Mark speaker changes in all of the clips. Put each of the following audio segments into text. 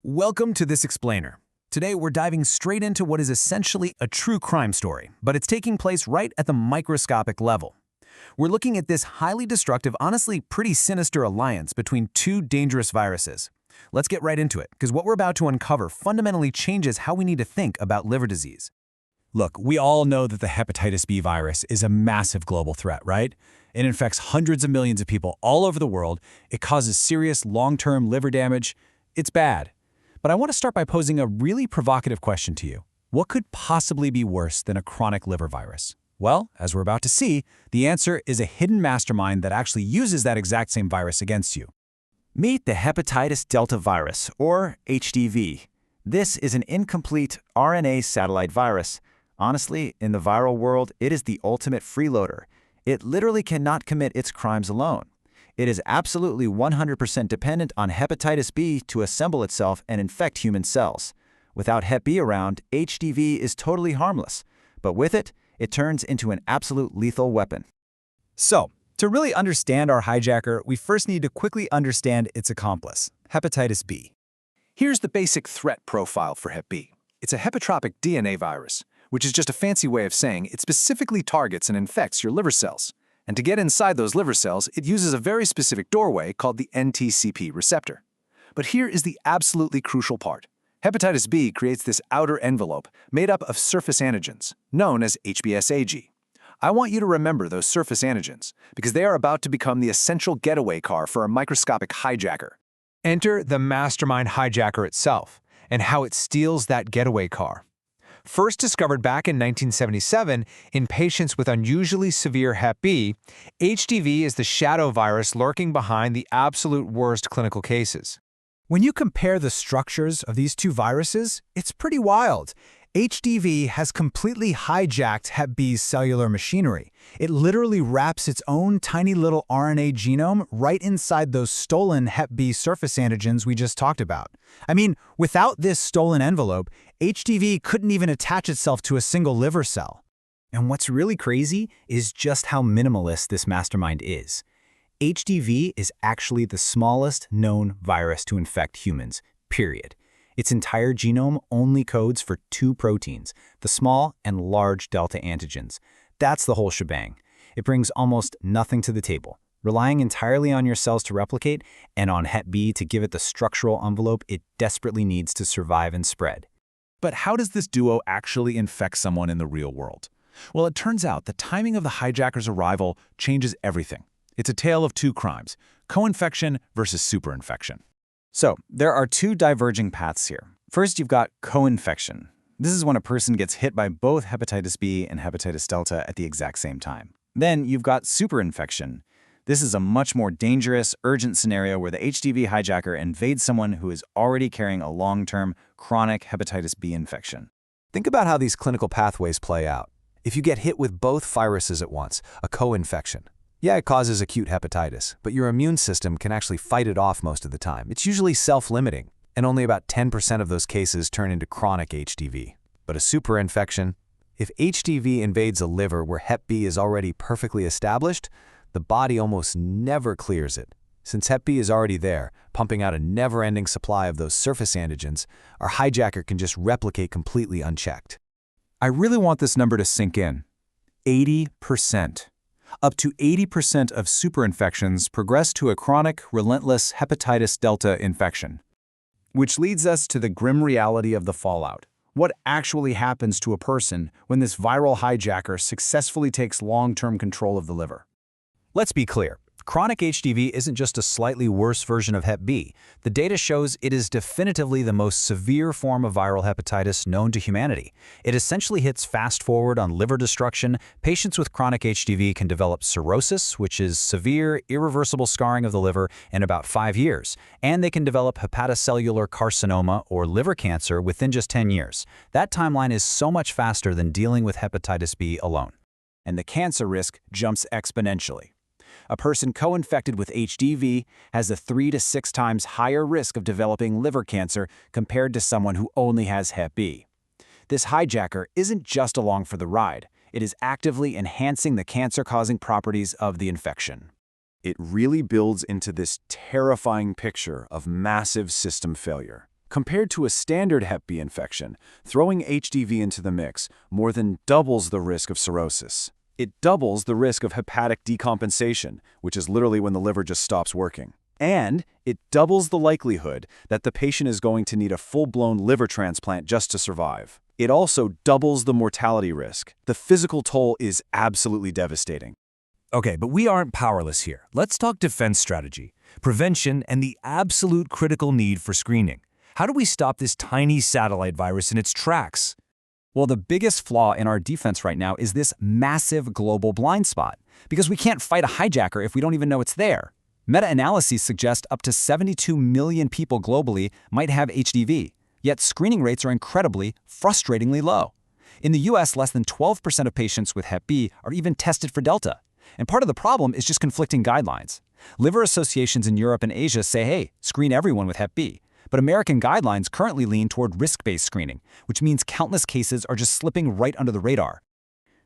Speaker 1: Welcome to This Explainer. Today we're diving straight into what is essentially a true crime story, but it's taking place right at the microscopic level. We're looking at this highly destructive, honestly pretty sinister alliance between two dangerous viruses. Let's get right into it, because what we're about to uncover fundamentally changes how we need to think about liver disease.
Speaker 2: Look, we all know that the Hepatitis B virus is a massive global threat, right? It infects hundreds of millions of people all over the world. It causes serious long-term liver damage. It's bad. But I want to start by posing a really provocative question to you. What could possibly be worse than a chronic liver virus? Well, as we're about to see, the answer is a hidden mastermind that actually uses that exact same virus against you.
Speaker 3: Meet the Hepatitis Delta Virus, or HDV. This is an incomplete RNA satellite virus. Honestly, in the viral world, it is the ultimate freeloader. It literally cannot commit its crimes alone. It is absolutely 100% dependent on hepatitis B to assemble itself and infect human cells. Without Hep B around, HDV is totally harmless. But with it, it turns into an absolute lethal weapon.
Speaker 2: So, to really understand our hijacker, we first need to quickly understand its accomplice, hepatitis B.
Speaker 4: Here's the basic threat profile for Hep B. It's a hepatropic DNA virus, which is just a fancy way of saying it specifically targets and infects your liver cells. And to get inside those liver cells, it uses a very specific doorway called the NTCP receptor. But here is the absolutely crucial part. Hepatitis B creates this outer envelope made up of surface antigens, known as HBsAg. I want you to remember those surface antigens, because they are about to become the essential getaway car for a microscopic hijacker.
Speaker 5: Enter the mastermind hijacker itself, and how it steals that getaway car. First discovered back in 1977 in patients with unusually severe Hep B, HDV is the shadow virus lurking behind the absolute worst clinical cases.
Speaker 2: When you compare the structures of these two viruses, it's pretty wild. HDV has completely hijacked Hep B's cellular machinery. It literally wraps its own tiny little RNA genome right inside those stolen Hep B surface antigens we just talked about. I mean, without this stolen envelope, HDV couldn't even attach itself to a single liver cell. And what's really crazy is just how minimalist this mastermind is. HDV is actually the smallest known virus to infect humans, period. Its entire genome only codes for two proteins, the small and large delta antigens. That's the whole shebang. It brings almost nothing to the table, relying entirely on your cells to replicate and on Hep B to give it the structural envelope it desperately needs to survive and spread.
Speaker 1: But how does this duo actually infect someone in the real world? Well, it turns out the timing of the hijacker's arrival changes everything. It's a tale of two crimes, co-infection versus superinfection.
Speaker 3: So, there are two diverging paths here. First, you've got co-infection. This is when a person gets hit by both hepatitis B and hepatitis delta at the exact same time. Then you've got superinfection. This is a much more dangerous, urgent scenario where the HDV hijacker invades someone who is already carrying a long-term, chronic hepatitis B infection.
Speaker 6: Think about how these clinical pathways play out. If you get hit with both viruses at once, a co-infection. Yeah, it causes acute hepatitis, but your immune system can actually fight it off most of the time. It's usually self-limiting, and only about 10% of those cases turn into chronic HDV. But a superinfection, if HDV invades a liver where Hep B is already perfectly established, the body almost never clears it. Since Hep B is already there, pumping out a never-ending supply of those surface antigens, our hijacker can just replicate completely unchecked.
Speaker 1: I really want this number to sink in. 80%. Up to 80% of superinfections progress to a chronic, relentless hepatitis delta infection. Which leads us to the grim reality of the fallout. What actually happens to a person when this viral hijacker successfully takes long-term control of the liver?
Speaker 6: Let's be clear. Chronic HDV isn't just a slightly worse version of Hep B. The data shows it is definitively the most severe form of viral hepatitis known to humanity. It essentially hits fast forward on liver destruction. Patients with chronic HDV can develop cirrhosis, which is severe, irreversible scarring of the liver in about 5 years. And they can develop hepatocellular carcinoma or liver cancer within just 10 years. That timeline is so much faster than dealing with hepatitis B alone.
Speaker 3: And the cancer risk jumps exponentially. A person co-infected with HDV has a 3 to 6 times higher risk of developing liver cancer compared to someone who only has Hep B. This hijacker isn't just along for the ride. It is actively enhancing the cancer-causing properties of the infection.
Speaker 7: It really builds into this terrifying picture of massive system failure.
Speaker 6: Compared to a standard Hep B infection, throwing HDV into the mix more than doubles the risk of cirrhosis. It doubles the risk of hepatic decompensation, which is literally when the liver just stops working. And it doubles the likelihood that the patient is going to need a full-blown liver transplant just to survive. It also doubles the mortality risk. The physical toll is absolutely devastating.
Speaker 7: Okay, but we aren't powerless here. Let's talk defense strategy, prevention, and the absolute critical need for screening. How do we stop this tiny satellite virus in its tracks?
Speaker 1: Well, the biggest flaw in our defense right now is this massive global blind spot, because we can't fight a hijacker if we don't even know it's there. Meta-analyses suggest up to 72 million people globally might have HDV, yet screening rates are incredibly, frustratingly low. In the US, less than 12% of patients with Hep B are even tested for Delta. And part of the problem is just conflicting guidelines. Liver associations in Europe and Asia say, hey, screen everyone with Hep B. But American guidelines currently lean toward risk-based screening, which means countless cases are just slipping right under the radar.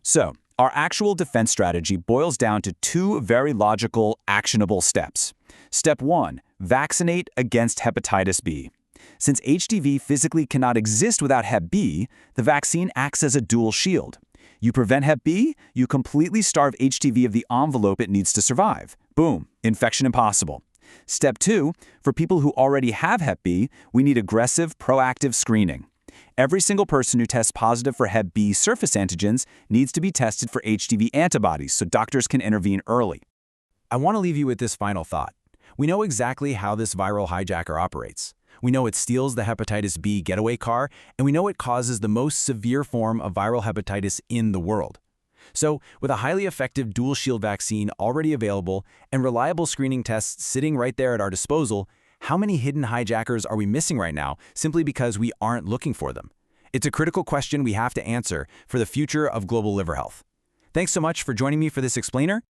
Speaker 1: So, our actual defense strategy boils down to two very logical, actionable steps. Step 1, vaccinate against hepatitis B. Since HDV physically cannot exist without Hep B, the vaccine acts as a dual shield. You prevent Hep B, you completely starve HDV of the envelope it needs to survive. Boom, infection impossible. Step 2, for people who already have Hep B, we need aggressive, proactive screening. Every single person who tests positive for Hep B surface antigens needs to be tested for HDV antibodies so doctors can intervene early.
Speaker 6: I want to leave you with this final thought. We know exactly how this viral hijacker operates. We know it steals the hepatitis B getaway car, and we know it causes the most severe form of viral hepatitis in the world. So, with a highly effective dual shield vaccine already available and reliable screening tests sitting right there at our disposal, how many hidden hijackers are we missing right now simply because we aren't looking for them? It's a critical question we have to answer for the future of global liver health. Thanks so much for joining me for this explainer.